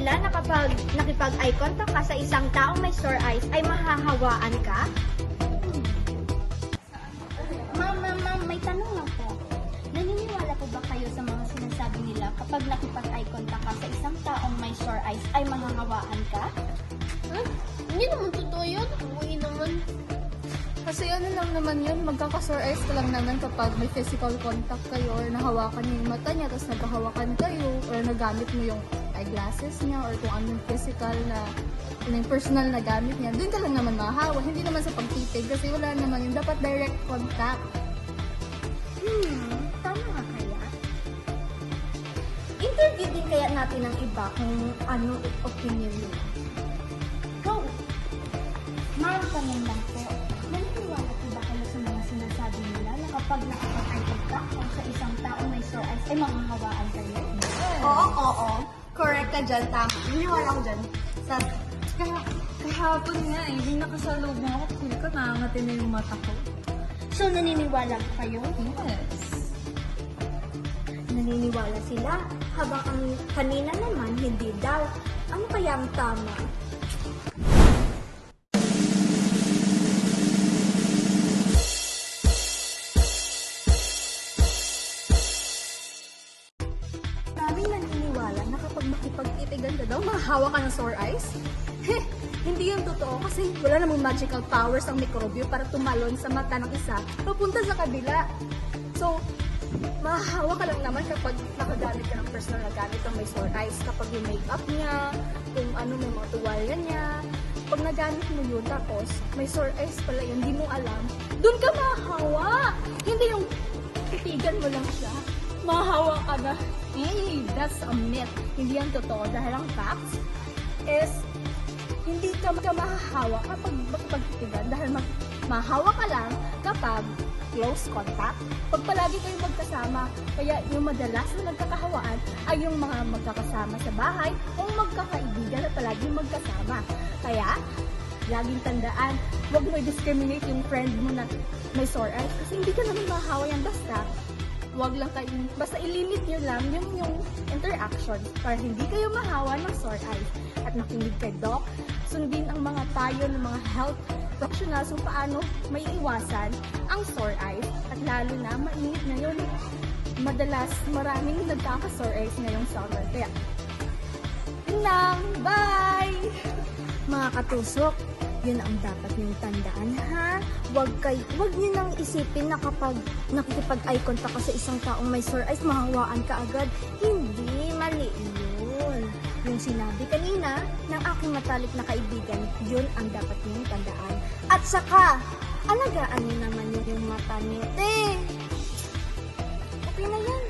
nila na kapag nakipag-eye contact ka sa isang taong may sore eyes ay mahahawaan ka? Ma'am, may tanong lang po. Naniniwala po ba kayo sa mga sinasabi nila kapag nakipag-eye contact ka sa isang taong may sore eyes ay mahahawaan ka? Hindi naman totoo yun. Uwi naman. Kasi ano lang naman yun, magkaka-sore eyes ka lang naman kapag may physical contact kayo or nahawakan niyo yung mata niya tapos nagkahawakan kayo or nagamit mo yung eyeglasses niya or kung anong physical na yung personal na gamit niya, doon ka lang naman mahahawa. Hindi naman sa pagtitig kasi wala naman yung dapat direct contact. Tama nga kaya? Interview din kaya natin ang iba kung ano opinion nila. Go! Ma'am, tanong lang po. Naniniwala po ba kayo sa mga sinasabi nila na kapag nakipag-eye contact ka sa isang taong may sore eyes ay mahahawaan kayo? Oo. Correct ka dyan, tama. Naniniwala ko dyan. Kahapon nga eh, yung nakasalubong ako, feel ko nakangati na yung mata ko. So, naniniwala po kayo? Yes. Naniniwala sila, habang ang kanina naman hindi daw. Ano kaya ang tama? Maraming naniniwala na kapag makipagtitigan ka daw, mahahawa ka ng sore eyes? Hindi yun totoo kasi wala namang magical powers ang mikrobyo para tumalon sa mata ng isa papunta sa kabila. So, mahahawa ka lang naman kapag nakagamit ka ng personal na gamit ng may sore eyes. Kapag yung makeup niya, kung ano may mga tuwalya niya, pag nagamit mo yun tapos may sore eyes pala yun, hindi mo alam, dun ka mahahawa! Hindi yung titigan mo lang siya, mahahawa ka na. Hey, that's a myth. Hindi yan totoo dahil ang facts is hindi ka mahahawa kapag magpagtitigan dahil mahahawa ka lang kapag close contact. Pag palagi kayong magkasama, kaya yung madalas na nagkakahawaan ay yung mga magkakasama sa bahay o magkakaibigan na palagi magkasama. Kaya, laging tandaan, huwag mo i-discriminate yung friend mo na may sore eyes kasi hindi ka naman mahahawa yan wag lang kayo, basta i-limit nyo lang yung interaction para hindi kayo mahawa ng sore eyes. At makinig kay Doc, sundin ang mga payo ng mga health professionals kung paano may iwasan ang sore eyes. At lalo na mainit ngayon, madalas maraming nagkaka-sore eyes ngayong summer. Kaya, yun lang, bye! Mga katusok, yun ang dapat niyong tandaan, ha? Huwag niyo nang isipin na kapag nakikipag-eye contact ka sa isang taong may sore eyes, mahawaan ka agad. Hindi, mali yun. Yung sinabi kanina ng aking matalik na kaibigan, yun ang dapat niyong tandaan. At saka, alagaan niyo naman yung mata niyo. Okay na yan.